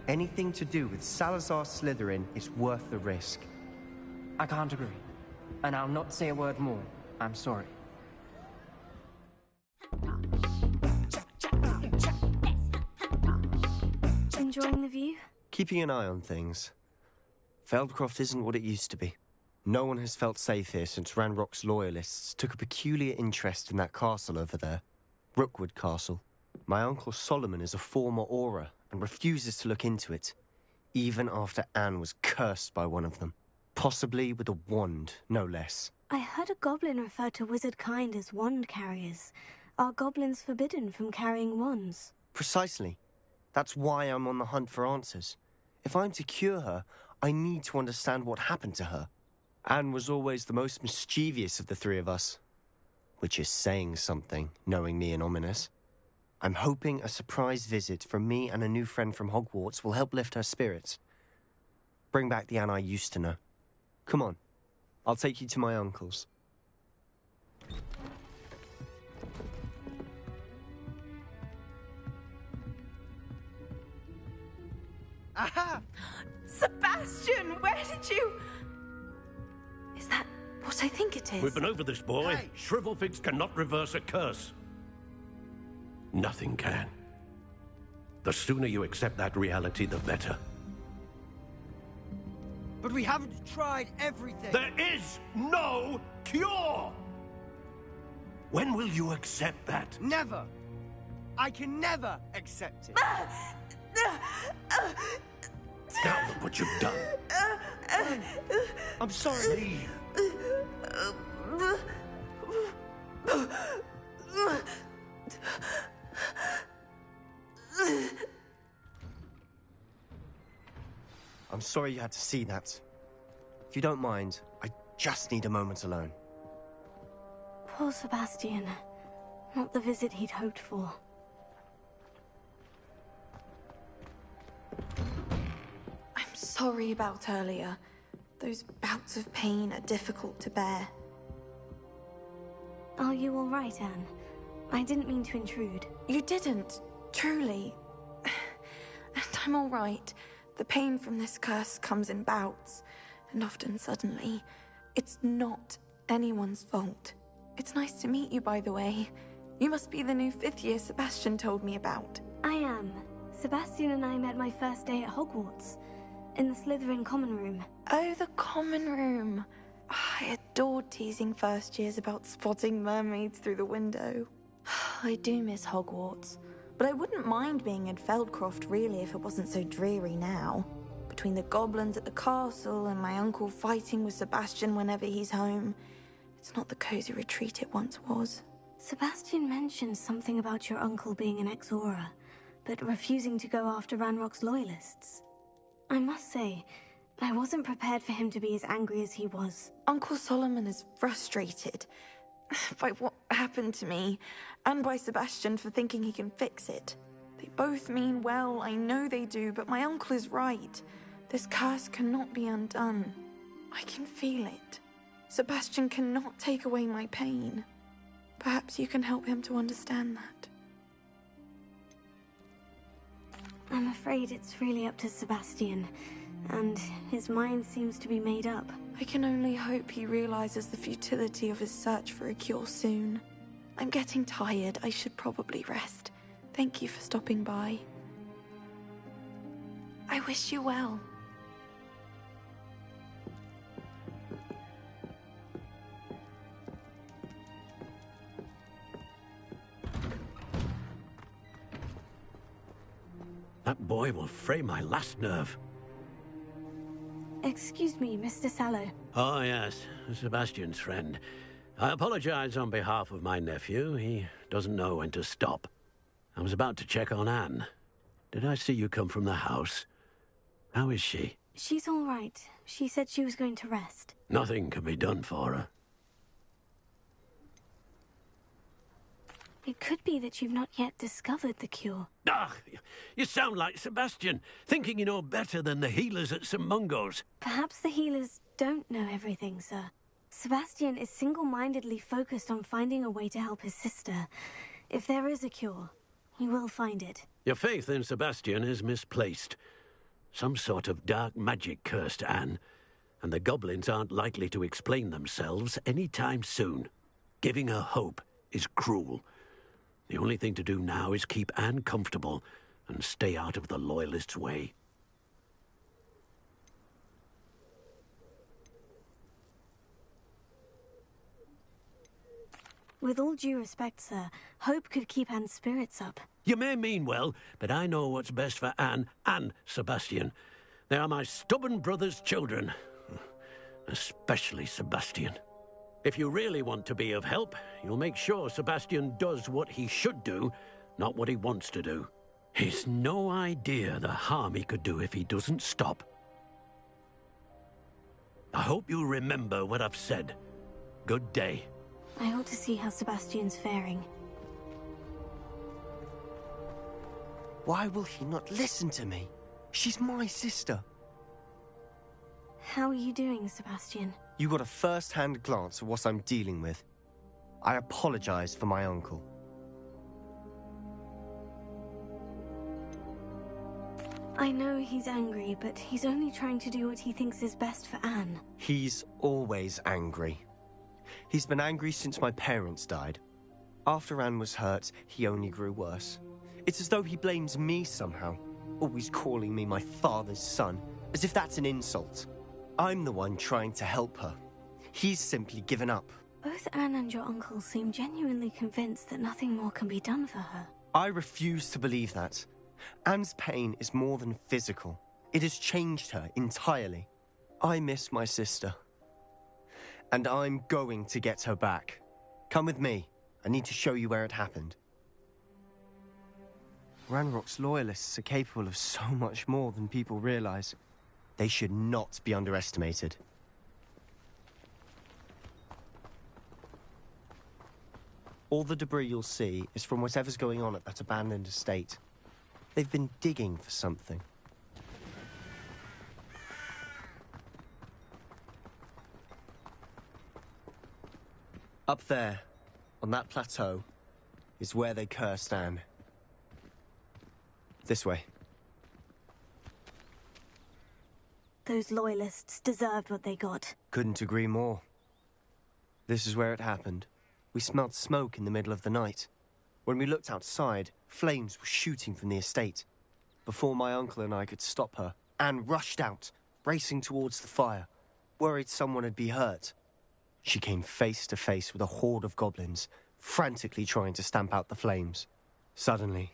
Anything to do with Salazar Slytherin is worth the risk. I can't agree. And I'll not say a word more. I'm sorry. Enjoying the view? Keeping an eye on things. Feldcroft isn't what it used to be. No one has felt safe here since Ranrock's loyalists took a peculiar interest in that castle over there. Rookwood Castle. My Uncle Solomon is a former Auror and refuses to look into it, even after Anne was cursed by one of them. Possibly with a wand, no less. I heard a goblin refer to wizard kind as wand carriers. Are goblins forbidden from carrying wands? Precisely. That's why I'm on the hunt for answers. If I'm to cure her, I need to understand what happened to her. Anne was always the most mischievous of the three of us. Which is saying something, knowing me and Ominous. I'm hoping a surprise visit from me and a new friend from Hogwarts will help lift her spirits. Bring back the Anne I used to know. Come on, I'll take you to my uncle's. Aha! Sebastian, where did you... Is that what I think it is? We've been over this, boy. Hey. Shrivelfigs cannot reverse a curse. Nothing can. The sooner you accept that reality, the better. But we haven't tried everything. There is no cure! When will you accept that? Never. I can never accept it. Now look what you've done. I'm sorry. I'm sorry you had to see that. If you don't mind, I just need a moment alone. Poor Sebastian. Not the visit he'd hoped for. I'm sorry about earlier. Those bouts of pain are difficult to bear. Are you all right, Anne? I didn't mean to intrude. You didn't, truly. And I'm all right. The pain from this curse comes in bouts, and often suddenly. It's not anyone's fault. It's nice to meet you, by the way. You must be the new 5th year Sebastian told me about. I am. Sebastian and I met my first day at Hogwarts, in the Slytherin common room. Oh, the common room. I adored teasing first years about spotting mermaids through the window. I do miss Hogwarts, but I wouldn't mind being in Feldcroft really if it wasn't so dreary now. Between the goblins at the castle and my uncle fighting with Sebastian whenever he's home, it's not the cozy retreat it once was. Sebastian mentioned something about your uncle being an ex-Auror, but refusing to go after Ranrock's loyalists. I must say, I wasn't prepared for him to be as angry as he was. Uncle Solomon is frustrated by what happened to me, and by Sebastian for thinking he can fix it. They both mean well, I know they do, but my uncle is right. This curse cannot be undone. I can feel it. Sebastian cannot take away my pain. Perhaps you can help him to understand that. I'm afraid it's really up to Sebastian, and his mind seems to be made up. I can only hope he realizes the futility of his search for a cure soon. I'm getting tired. I should probably rest. Thank you for stopping by. I wish you well. That boy will fray my last nerve. Excuse me, Mr. Sallow. Oh, yes, Sebastian's friend. I apologize on behalf of my nephew. He doesn't know when to stop. I was about to check on Anne. Did I see you come from the house? How is she? She's all right. She said she was going to rest. Nothing can be done for her. It could be that you've not yet discovered the cure. Ah, you sound like Sebastian, thinking you know better than the healers at St. Mungo's. Perhaps the healers don't know everything, sir. Sebastian is single-mindedly focused on finding a way to help his sister. If there is a cure, he will find it. Your faith in Sebastian is misplaced. Some sort of dark magic cursed Anne, and the goblins aren't likely to explain themselves any time soon. Giving her hope is cruel. The only thing to do now is keep Anne comfortable and stay out of the Loyalists' way. With all due respect, sir, hope could keep Anne's spirits up. You may mean well, but I know what's best for Anne and Sebastian. They are my stubborn brother's children. Especially Sebastian. If you really want to be of help, you'll make sure Sebastian does what he should do, not what he wants to do. He's no idea the harm he could do if he doesn't stop. I hope you remember what I've said. Good day. I ought to see how Sebastian's faring. Why will he not listen to me? She's my sister. How are you doing, Sebastian? You got a first-hand glance at what I'm dealing with. I apologize for my uncle. I know he's angry, but he's only trying to do what he thinks is best for Anne. He's always angry. He's been angry since my parents died. After Anne was hurt, he only grew worse. It's as though he blames me somehow, always calling me my father's son, as if that's an insult. I'm the one trying to help her. He's simply given up. Both Anne and your uncle seem genuinely convinced that nothing more can be done for her. I refuse to believe that. Anne's pain is more than physical. It has changed her entirely. I miss my sister. And I'm going to get her back. Come with me. I need to show you where it happened. Ranrock's Loyalists are capable of so much more than people realize. They should not be underestimated. All the debris you'll see is from whatever's going on at that abandoned estate. They've been digging for something. Up there, on that plateau, is where they cursed Anne. This way. Those Loyalists deserved what they got. Couldn't agree more. This is where it happened. We smelled smoke in the middle of the night. When we looked outside, flames were shooting from the estate. Before my uncle and I could stop her, Anne rushed out, racing towards the fire, worried someone had been hurt. She came face to face with a horde of goblins, frantically trying to stamp out the flames. Suddenly,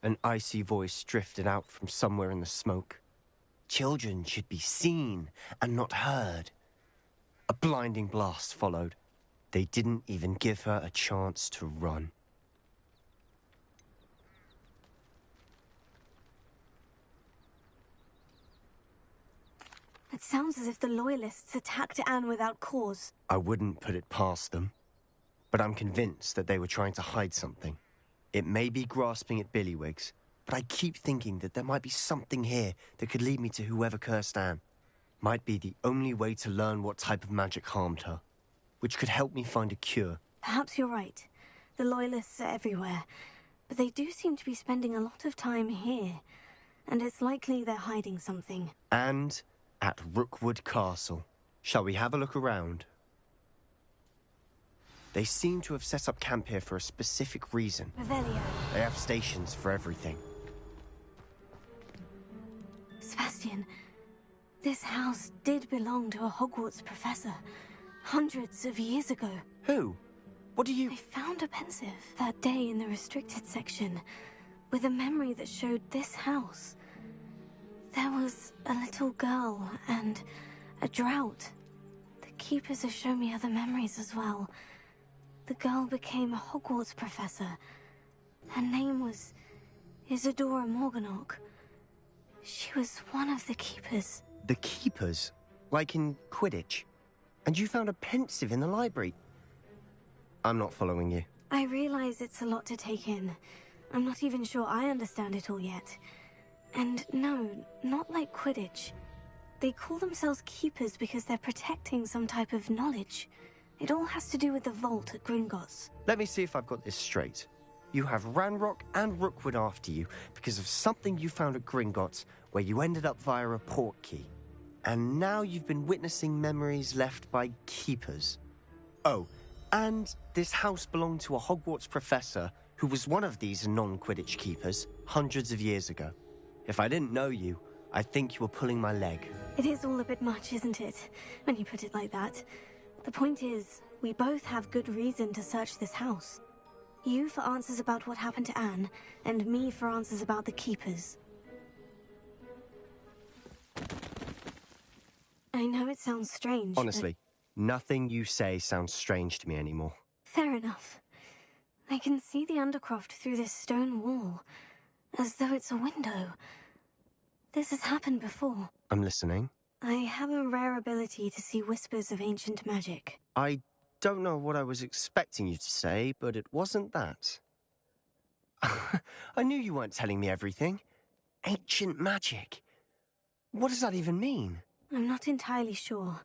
an icy voice drifted out from somewhere in the smoke. Children should be seen and not heard. A blinding blast followed. They didn't even give her a chance to run. It sounds as if the Loyalists attacked Anne without cause. I wouldn't put it past them, but I'm convinced that they were trying to hide something. It may be grasping at Billywigs, but I keep thinking that there might be something here that could lead me to whoever cursed Anne. Might be the only way to learn what type of magic harmed her, which could help me find a cure. Perhaps you're right. The Loyalists are everywhere, but they do seem to be spending a lot of time here, and it's likely they're hiding something. And at Rookwood Castle. Shall we have a look around? They seem to have set up camp here for a specific reason. Revelio. They have stations for everything. Sebastian, this house did belong to a Hogwarts professor, hundreds of years ago. Who? What do you... I found a pensive that day in the restricted section, with a memory that showed this house. There was a little girl and a drought. The keepers have shown me other memories as well. The girl became a Hogwarts professor. Her name was Isadora Morganach. She was one of the keepers. The keepers? Like in Quidditch? And you found a pensive in the library? I'm not following you. I realize it's a lot to take in. I'm not even sure I understand it all yet. And no, not like Quidditch. They call themselves keepers because they're protecting some type of knowledge. It all has to do with the vault at Gringotts. Let me see if I've got this straight. You have Ranrock and Rookwood after you because of something you found at Gringotts, where you ended up via a port key. And now you've been witnessing memories left by keepers. Oh, and this house belonged to a Hogwarts professor who was one of these non-Quidditch keepers hundreds of years ago. If I didn't know you, I'd think you were pulling my leg. It is all a bit much, isn't it, when you put it like that? The point is, we both have good reason to search this house. You for answers about what happened to Anne, and me for answers about the keepers. I know it sounds strange, Honestly, nothing you say sounds strange to me anymore. Fair enough. I can see the Undercroft through this stone wall, as though it's a window. This has happened before. I'm listening. I have a rare ability to see whispers of ancient magic. I don't know what I was expecting you to say, but it wasn't that. I knew you weren't telling me everything. Ancient magic. What does that even mean? I'm not entirely sure,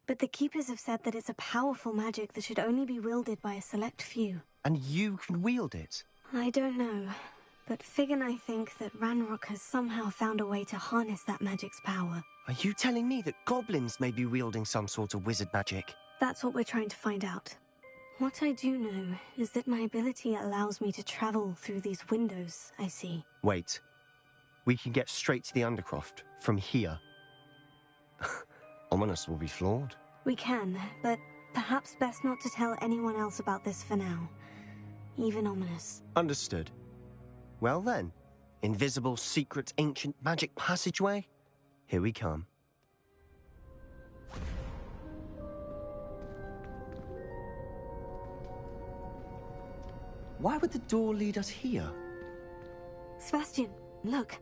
but the Keepers have said that it's a powerful magic that should only be wielded by a select few. And you can wield it? I don't know, but Fig and I think that Ranrock has somehow found a way to harness that magic's power. Are you telling me that goblins may be wielding some sort of wizard magic? That's what we're trying to find out. What I do know is that my ability allows me to travel through these windows I see. Wait. We can get straight to the Undercroft from here. Ominous will be flawed. We can, but perhaps best not to tell anyone else about this for now. Even Ominous. Understood. Well then, invisible, secret, ancient magic passageway? Here we come. Why would the door lead us here? Sebastian, look.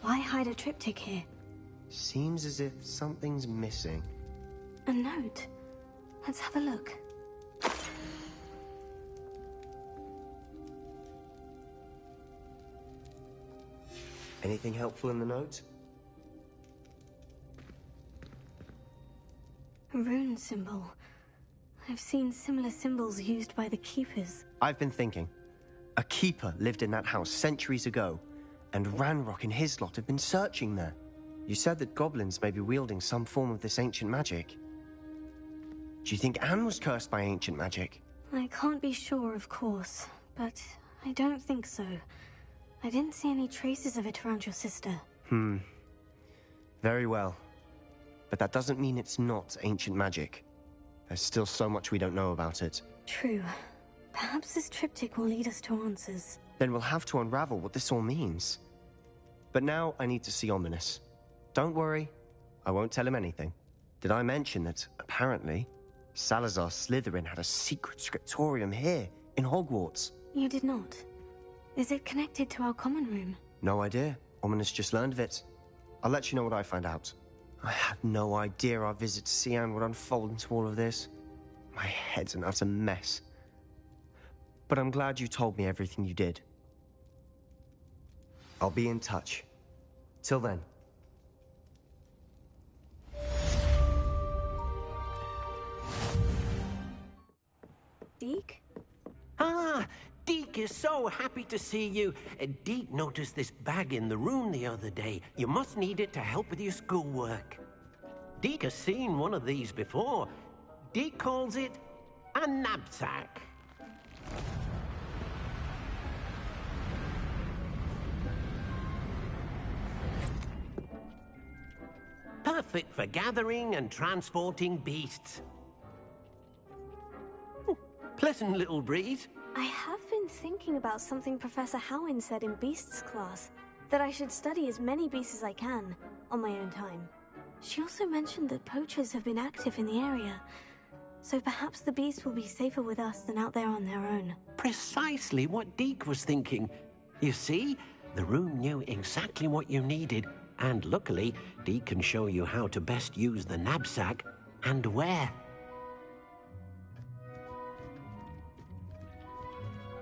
Why hide a triptych here? Seems as if something's missing. A note. Let's have a look. Anything helpful in the note? A rune symbol. I've seen similar symbols used by the Keepers. I've been thinking. A keeper lived in that house centuries ago, and Ranrock and his lot have been searching there. You said that goblins may be wielding some form of this ancient magic. Do you think Anne was cursed by ancient magic? I can't be sure, of course, but I don't think so. I didn't see any traces of it around your sister. Very well. But that doesn't mean it's not ancient magic. There's still so much we don't know about it. True. Perhaps this triptych will lead us to answers. Then we'll have to unravel what this all means. But now I need to see Ominous. Don't worry, I won't tell him anything. Did I mention that, apparently, Salazar Slytherin had a secret scriptorium here, in Hogwarts? You did not. Is it connected to our common room? No idea. Ominous just learned of it. I'll let you know what I find out. I had no idea our visit to Cian would unfold into all of this. My head's an utter mess. But I'm glad you told me everything you did. I'll be in touch. Till then. Deke? Ah, Deke is so happy to see you. Deke noticed this bag in the room the other day. You must need it to help with your schoolwork. Deke has seen one of these before. Deke calls it a knapsack. Perfect for gathering and transporting beasts. Pleasant little breeze. I have been thinking about something Professor Howin said in Beasts class, that I should study as many beasts as I can, on my own time. She also mentioned that poachers have been active in the area, so perhaps the beasts will be safer with us than out there on their own. Precisely what Deke was thinking. You see, the room knew exactly what you needed, And luckily, Deke can show you how to best use the knapsack and where.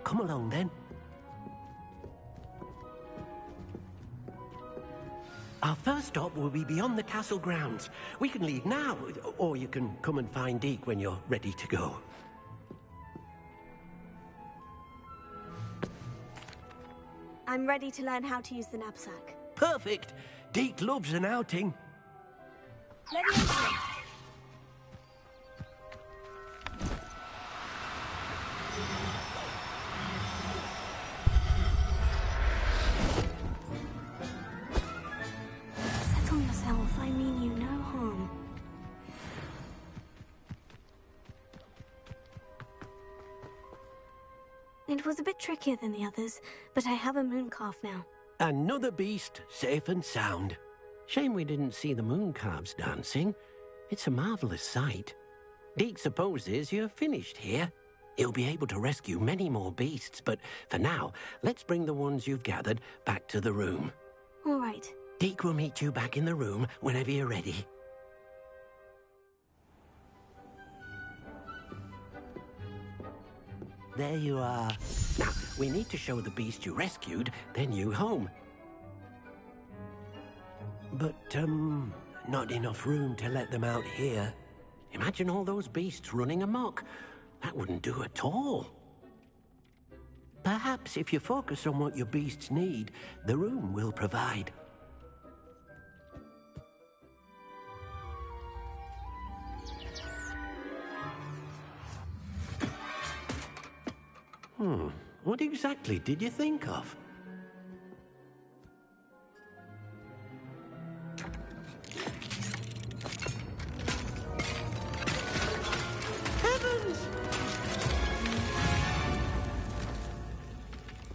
Come along, then. Our first stop will be beyond the castle grounds. We can leave now, or you can come and find Deke when you're ready to go. I'm ready to learn how to use the knapsack. Perfect! Deke loves an outing. Let me in. Settle yourself. I mean you no harm. It was a bit trickier than the others, but I have a mooncalf now. Another beast, safe and sound. Shame we didn't see the mooncalves dancing. It's a marvelous sight. Deke supposes you're finished here. He'll be able to rescue many more beasts, but for now, let's bring the ones you've gathered back to the room. All right. Deke will meet you back in the room whenever you're ready. There you are. Now, we need to show the beast you rescued their new home. But, not enough room to let them out here. Imagine all those beasts running amok. That wouldn't do at all. Perhaps if you focus on what your beasts need, the room will provide. What exactly did you think of? Heavens!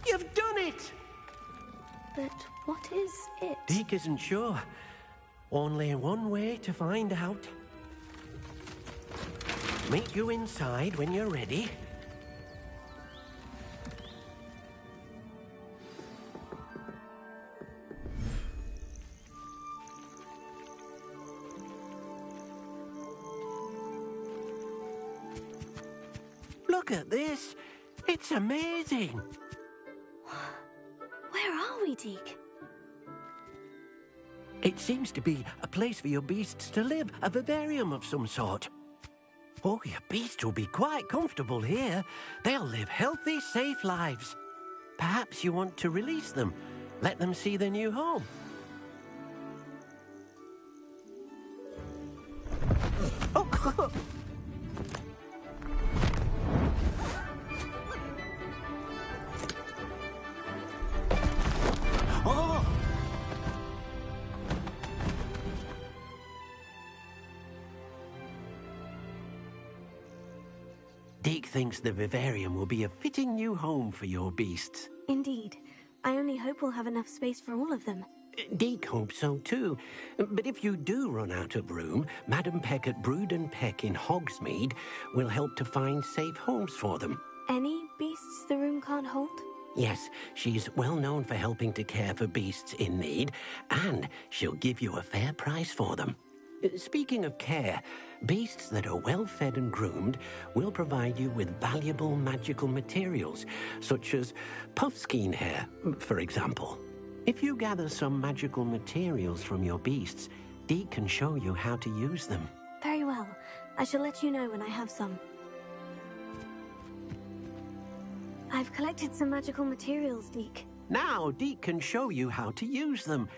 You've done it! But what is it? Deke isn't sure. Only one way to find out. Meet you inside when you're ready. Look at this. It's amazing. Where are we, Deke? It seems to be a place for your beasts to live, a vivarium of some sort. Oh, your beasts will be quite comfortable here. They'll live healthy, safe lives. Perhaps you want to release them, let them see their new home. Oh. Oh! Deke thinks the vivarium will be a fitting new home for your beasts. Indeed. I only hope we'll have enough space for all of them. Deke hopes so too. But if you do run out of room, Madam Peck at Brood and Peck in Hogsmeade will help to find safe homes for them. Any beasts the room can't hold? Yes, she's well known for helping to care for beasts in need, and she'll give you a fair price for them. Speaking of care, beasts that are well fed and groomed will provide you with valuable magical materials, such as puffskein hair, for example. If you gather some magical materials from your beasts, Deke can show you how to use them. Very well. I shall let you know when I have some. I've collected some magical materials, Deke. Now Deke can show you how to use them.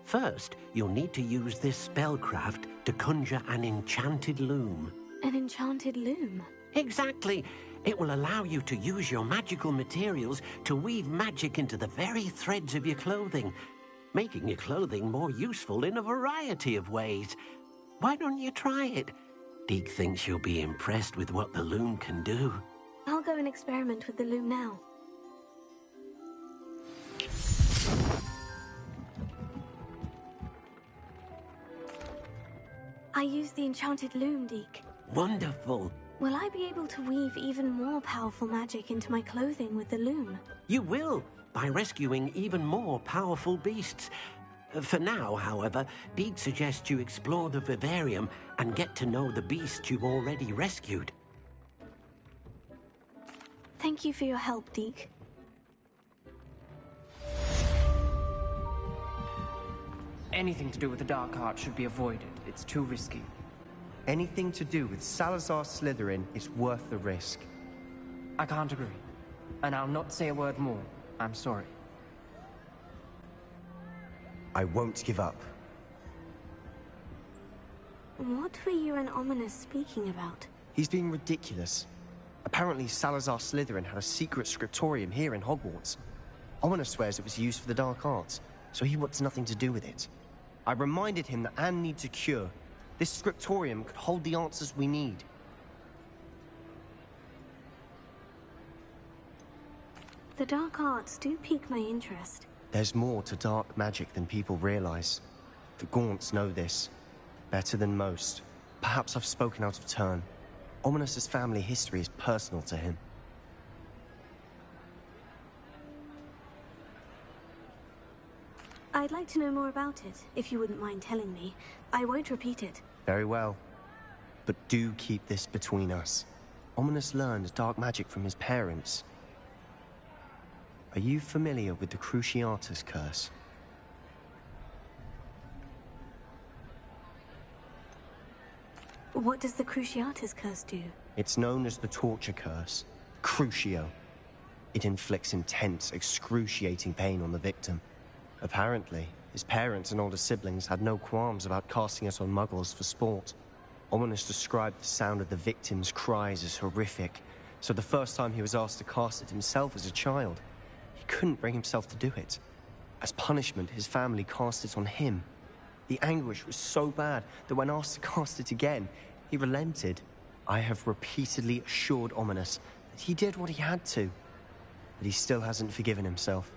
First, you'll need to use this spellcraft to conjure an enchanted loom. An enchanted loom? Exactly. It will allow you to use your magical materials to weave magic into the very threads of your clothing, making your clothing more useful in a variety of ways. Why don't you try it? Deke thinks you'll be impressed with what the loom can do. I'll go and experiment with the loom now. I used the enchanted loom, Deke. Wonderful. Will I be able to weave even more powerful magic into my clothing with the loom? You will, by rescuing even more powerful beasts. For now, however, Deke suggests you explore the vivarium and get to know the beast you've already rescued. Thank you for your help, Deke. Anything to do with the dark arts should be avoided. It's too risky. Anything to do with Salazar Slytherin is worth the risk. I can't agree. And I'll not say a word more. I'm sorry. I won't give up. What were you and Ominous speaking about? He's being ridiculous. Apparently Salazar Slytherin had a secret scriptorium here in Hogwarts. Ominous swears it was used for the dark arts, so he wants nothing to do with it. I reminded him that Anne needs a cure. This scriptorium could hold the answers we need. The dark arts do pique my interest. There's more to dark magic than people realize. The Gaunts know this. Better than most. Perhaps I've spoken out of turn. Ominous's family history is personal to him. I'd like to know more about it, if you wouldn't mind telling me. I won't repeat it. Very well. But do keep this between us. Ominous learned dark magic from his parents. Are you familiar with the Cruciatus curse? What does the Cruciatus curse do? It's known as the torture curse. Crucio. It inflicts intense, excruciating pain on the victim. Apparently, his parents and older siblings had no qualms about casting it on muggles for sport. Ominous described the sound of the victim's cries as horrific, so the first time he was asked to cast it himself as a child, he couldn't bring himself to do it. As punishment, his family cast it on him. The anguish was so bad that when asked to cast it again, he relented. I have repeatedly assured Ominous that he did what he had to, but he still hasn't forgiven himself.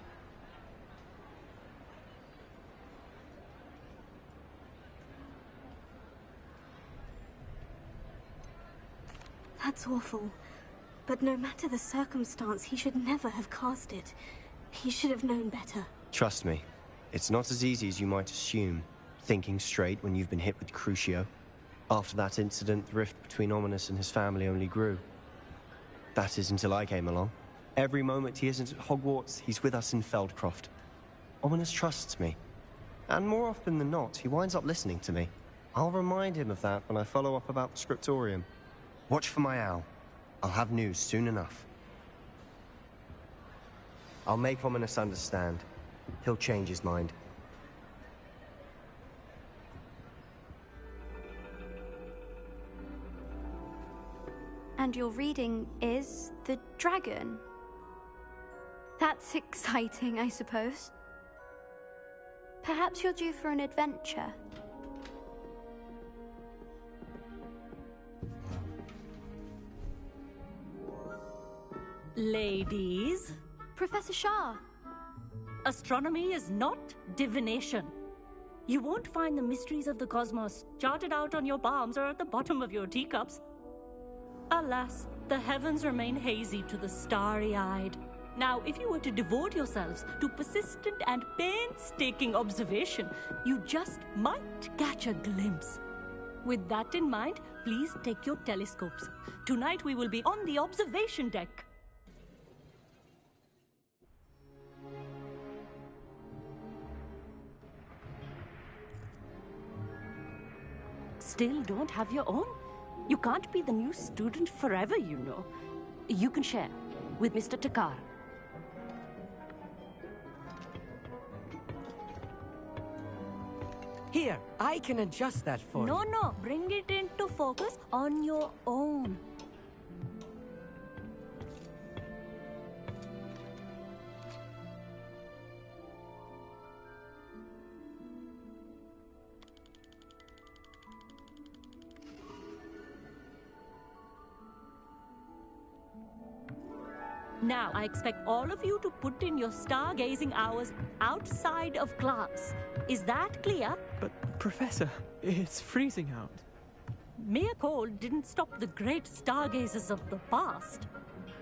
That's awful. But no matter the circumstance, he should never have cast it. He should have known better. Trust me, it's not as easy as you might assume, thinking straight when you've been hit with Crucio. After that incident, the rift between Ominous and his family only grew. That is until I came along. Every moment he isn't at Hogwarts, he's with us in Feldcroft. Ominous trusts me. And more often than not, he winds up listening to me. I'll remind him of that when I follow up about the scriptorium. Watch for my owl. I'll have news soon enough. I'll make Ominous understand. He'll change his mind. And your reading is The Dragon. That's exciting, I suppose. Perhaps you're due for an adventure. Ladies, Professor Shah. astronomy is not divination. You won't find the mysteries of the cosmos charted out on your palms or at the bottom of your teacups. Alas, the heavens remain hazy to the starry-eyed. Now, if you were to devote yourselves to persistent and painstaking observation, you just might catch a glimpse. With that in mind, please take your telescopes. Tonight we will be on the observation deck. Still don't have your own? You can't be the new student forever, you know. You can share with Mr. Takar. Here, I can adjust that for you. No, bring it into focus on your own. Now, I expect all of you to put in your stargazing hours outside of class. Is that clear? But, Professor, it's freezing out. Mere cold didn't stop the great stargazers of the past.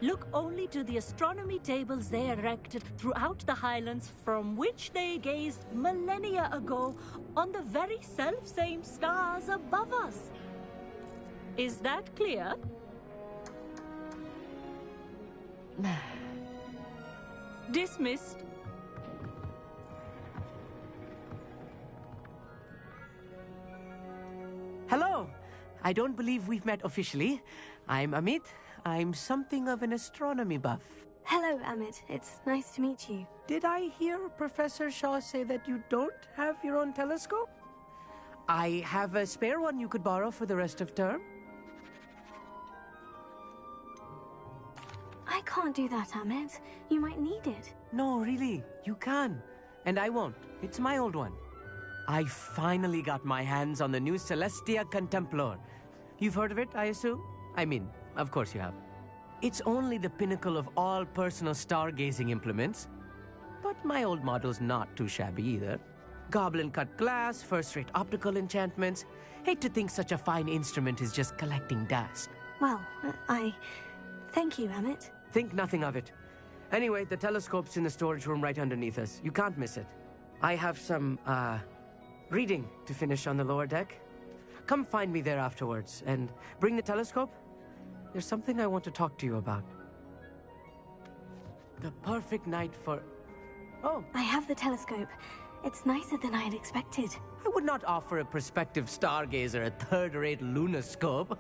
look only to the astronomy tables they erected throughout the Highlands, from which they gazed millennia ago on the very self-same stars above us. Is that clear? Dismissed. Hello. I don't believe we've met officially. I'm Amit. I'm something of an astronomy buff. Hello, Amit. It's nice to meet you. Did I hear Professor Shaw say that you don't have your own telescope? I have a spare one you could borrow for the rest of term. I can't do that, Amit. You might need it. No, really, you can. And I won't. It's my old one. I finally got my hands on the new Celestia Contemplar. You've heard of it, I assume? I mean, of course you have. It's only the pinnacle of all personal stargazing implements. But my old model's not too shabby either. Goblin-cut glass, first-rate optical enchantments. Hate to think such a fine instrument is just collecting dust. Well, thank you, Amit. Think nothing of it. Anyway, the telescope's in the storage room right underneath us. You can't miss it. I have some, reading to finish on the lower deck. Come find me there afterwards, and bring the telescope. There's something I want to talk to you about. The perfect night for... Oh. I have the telescope. It's nicer than I had expected. I would not offer a prospective stargazer a third-rate lunoscope.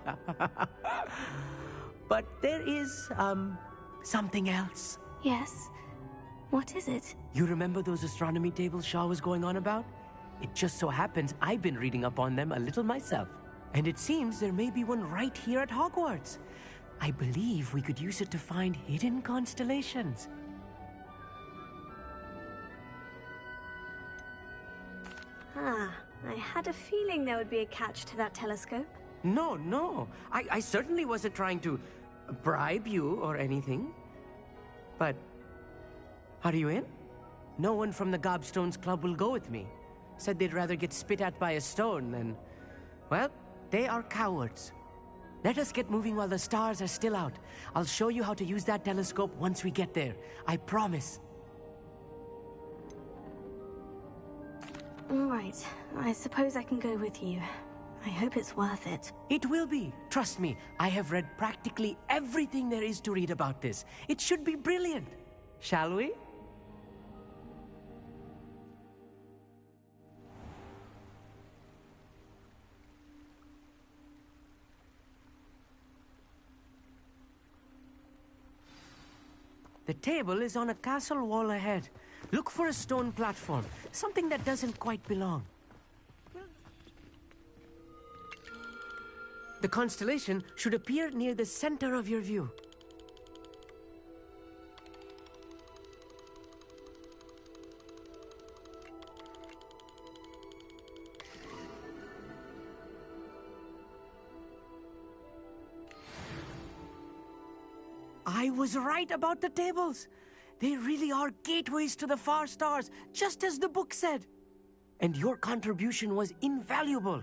But there is, something else. Yes? What is it? You remember those astronomy tables Shaw was going on about? It just so happens I've been reading up on them a little myself. And it seems there may be one right here at Hogwarts. I believe we could use it to find hidden constellations. I had a feeling there would be a catch to that telescope. No. I certainly wasn't trying to bribe you or anything. But, are you in? No one from the Gobstones Club will go with me. Said they'd rather get spit at by a stone than... Well, they are cowards. Let us get moving while the stars are still out. I'll show you how to use that telescope once we get there. I promise. All right. I suppose I can go with you. I hope it's worth it. It will be. Trust me, I have read practically everything there is to read about this. It should be brilliant. Shall we? The table is on a castle wall ahead. Look for a stone platform, something that doesn't quite belong. The constellation should appear near the center of your view. I was right about the tables. They really are gateways to the far stars, just as the book said. And your contribution was invaluable.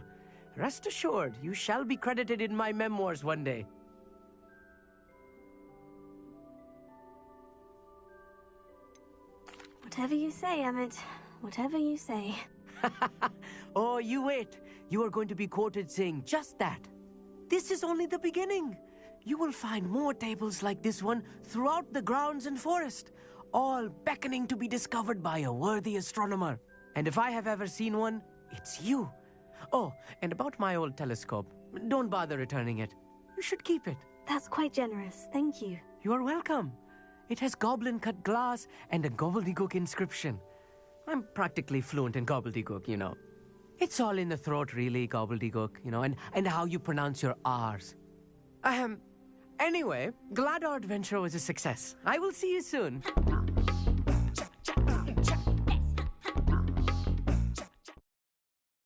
Rest assured, you shall be credited in my memoirs one day. Whatever you say, Amit. Whatever you say. Oh, you wait. You are going to be quoted saying just that. This is only the beginning. You will find more tables like this one throughout the grounds and forest, all beckoning to be discovered by a worthy astronomer. And if I have ever seen one, it's you. Oh, and about my old telescope, don't bother returning it. You should keep it. That's quite generous, thank you. You are welcome. It has goblin-cut glass and a gobbledygook inscription. I'm practically fluent in gobbledygook, you know. It's all in the throat, really, gobbledygook, you know, and how you pronounce your R's. Anyway, glad our adventure was a success. I will see you soon.